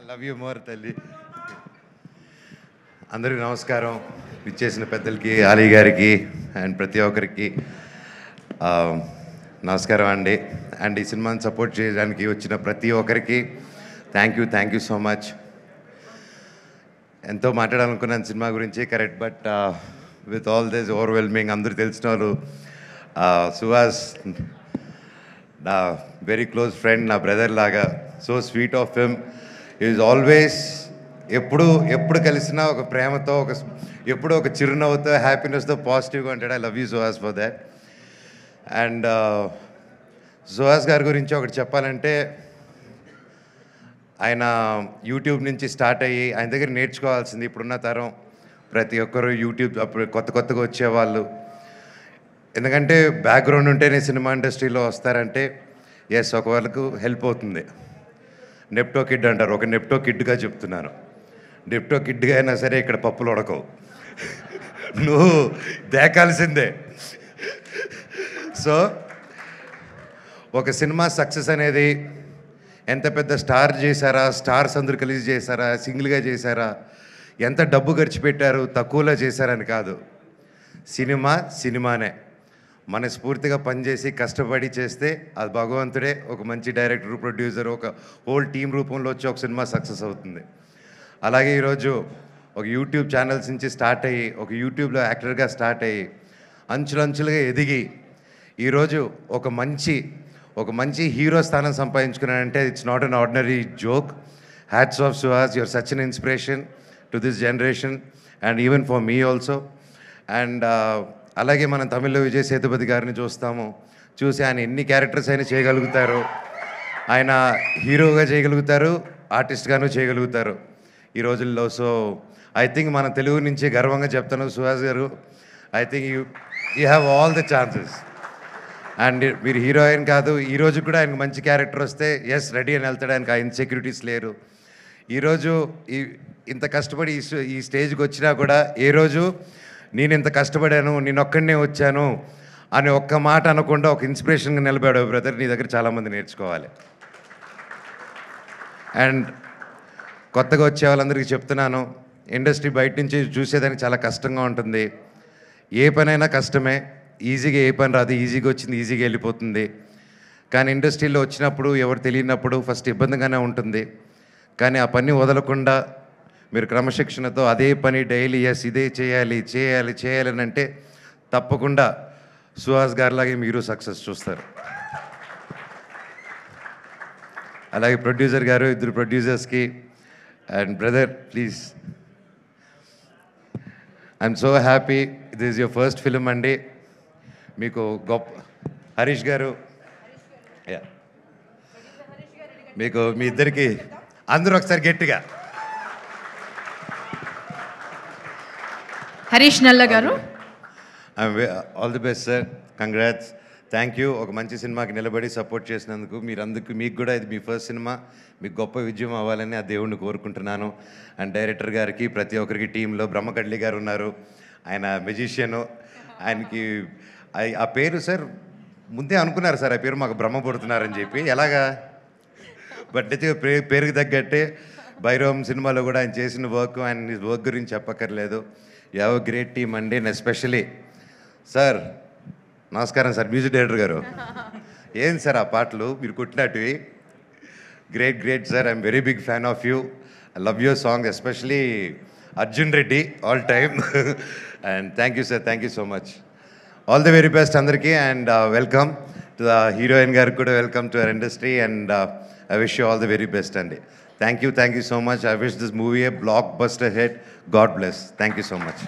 Love you more తల్లి. అందరికీ నమస్కారం. ఇచ్చేసిన పెద్దలకి, ఆలీ గారికి అండ్ ప్రతి ఒక్కరికి నమస్కారం అండి. అండ్ ఈ సినిమాని సపోర్ట్ చేయడానికి వచ్చిన ప్రతి ఒక్కరికి థ్యాంక్ యూ సో మచ్. ఎంతో మాట్లాడాలనుకున్నాను సినిమా గురించి, correct. But with all this overwhelming, అందరూ తెలిసిన వాళ్ళు, సుహాస్ నా వెరీ క్లోజ్ ఫ్రెండ్, నా బ్రదర్ లాగా, so sweet of him. Is always ఎప్పుడు కలిసినా ఒక ప్రేమతో, ఎప్పుడు ఒక చిరునవ్వుతో, హ్యాపీనెస్తో, పాజిటివ్గా ఉంటాడు. I love you Suhas for that. And Suhas గారి గురించి ఒకటి చెప్పాలంటే, ఆయన యూట్యూబ్ నుంచి స్టార్ట్ అయ్యి ఆయన దగ్గర నేర్చుకోవాల్సింది ఇప్పుడున్న తరం ప్రతి ఒక్కరు. యూట్యూబ్ అప్పుడు కొత్తగా వచ్చేవాళ్ళు, ఎందుకంటే బ్యాక్గ్రౌండ్ ఉంటేనే సినిమా ఇండస్ట్రీలో వస్తారంటే ఎస్, ఒక వాళ్ళకు హెల్ప్ అవుతుంది. నెప్టో కిడ్ అంటారు, ఒక నెప్టో కిడ్గా చెప్తున్నాను. నెప్టో కిడ్గా అయినా సరే ఇక్కడ పప్పులు ఉడకవు, నువ్వు దేకాల్సిందే. సో ఒక సినిమా సక్సెస్ అనేది ఎంత పెద్ద స్టార్ చేశారా, స్టార్స్ అందరూ కలిసి చేశారా, సింగిల్గా చేశారా, ఎంత డబ్బు ఖర్చు పెట్టారు, తక్కువలో చేశారని కాదు. సినిమానే మనస్ఫూర్తిగా పనిచేసి కష్టపడి చేస్తే అది భగవంతుడే ఒక మంచి డైరెక్టర్, ప్రొడ్యూసర్, ఒక హోల్ టీం రూపంలో వచ్చి ఒక సినిమా సక్సెస్ అవుతుంది. అలాగే ఈరోజు ఒక యూట్యూబ్ ఛానల్స్ నుంచి స్టార్ట్ అయ్యి, ఒక యూట్యూబ్లో యాక్టర్గా స్టార్ట్ అయ్యి, అంచులంచులుగా ఎదిగి ఈరోజు ఒక మంచి హీరో స్థానం సంపాదించుకున్నానంటే it's not an ordinary joke. Hats off Suhas, your such an inspiration to this generation and even for me also. And అలాగే మనం తమిళ్లో విజయ్ సేతుపతి గారిని చూసి ఆయన ఎన్ని క్యారెక్టర్స్ అయినా చేయగలుగుతారు. ఆయన హీరోగా చేయగలుగుతారు, ఆర్టిస్ట్గాను చేయగలుగుతారు ఈ రోజుల్లో. సో ఐ థింక్ మన తెలుగు నుంచి గర్వంగా చెప్తాను, సుహాస్ గారు, I think you have all the chances. And మీరు హీరోయిన్ కాదు, ఈరోజు కూడా ఆయనకు మంచి క్యారెక్టర్ వస్తే ఎస్ రెడీ అని వెళ్తాడు. ఆయనకు ఆ ఇన్సెక్యూరిటీస్ లేరు. ఈరోజు ఇంత కష్టపడి ఈ స్టేజ్కి వచ్చినా కూడా ఏ రోజు నేను ఇంత కష్టపడాను, నేను ఒక్కడనే వచ్చాను అని ఒక్క మాట అనకుండా ఒక ఇన్స్పిరేషన్గా నిలబడావు బ్రదర్. నీ దగ్గర చాలామంది నేర్చుకోవాలి. అండ్ కొత్తగా వచ్చే వాళ్ళందరికీ చెప్తున్నాను, ఇండస్ట్రీ బయట నుంచి చూసేదానికి చాలా కష్టంగా ఉంటుంది. ఏ పనైనా కష్టమే, ఈజీగా ఏ పని రాదు, ఈజీగా వచ్చింది ఈజీగా వెళ్ళిపోతుంది. కానీ ఇండస్ట్రీలో వచ్చినప్పుడు ఎవరు తెలియనప్పుడు ఫస్ట్ ఇబ్బందిగానే ఉంటుంది. కానీ ఆ పని వదలకుండా మీరు క్రమశిక్షణతో అదే పని డైలీ ఎస్ ఇదే చేయాలి అని అంటే తప్పకుండా సుహాస్ గారిలాగే మీరు సక్సెస్ చూస్తారు. అలాగే ప్రొడ్యూసర్ గారు, ఇద్దరు ప్రొడ్యూసర్స్కి and brother please, I'm so happy. This is your first film అండి. మీకు గొప్ప హరీష్ గారు, మీకు మీ ఇద్దరికి అందరూ ఒకసారి గట్టిగా హరీష్ నల్ల గారు, all the best sir, congrats, thank you. ఒక మంచి సినిమాకి నిలబడి సపోర్ట్ చేసినందుకు మీకు కూడా ఇది మీ ఫస్ట్ సినిమా, మీకు గొప్ప విజయం అవ్వాలని ఆ దేవుణ్ణి కోరుకుంటున్నాను. అండ్ డైరెక్టర్ గారికి, ప్రతి ఒక్కరికి, టీంలో బ్రహ్మకడ్లి గారు ఉన్నారు, ఆయన మెజిషియను. ఆయనకి ఆ పేరు సార్ ముందే అనుకున్నారు సార్, ఆ పేరు మాకు బ్రహ్మ పుడుతున్నారని చెప్పి, ఎలాగా బట్ అయితే పేరుకి తగ్గట్టే భైరవం సినిమాలో కూడా ఆయన చేసిన ఆయన వర్క్ గురించి చెప్పక్కర్లేదు. You have a great team అండి. అండ్ ఎస్పెషలీ సార్, నమస్కారం సార్, మ్యూజిక్ డైరెక్టర్ గారు. ఏం సార్ ఆ పాటలు మీరు కొట్టినట్టువి, great sir. I'm very big fan of you. I love your song, especially Arjun Reddy all time. And thank you sir, thank you so much. All the very best అందరికీ. And welcome to the heroine గారికి కూడా, welcome to our industry. And I wish you all the very best అండి. Thank you so much. I wish this movie a blockbuster hit. God bless. Thank you so much.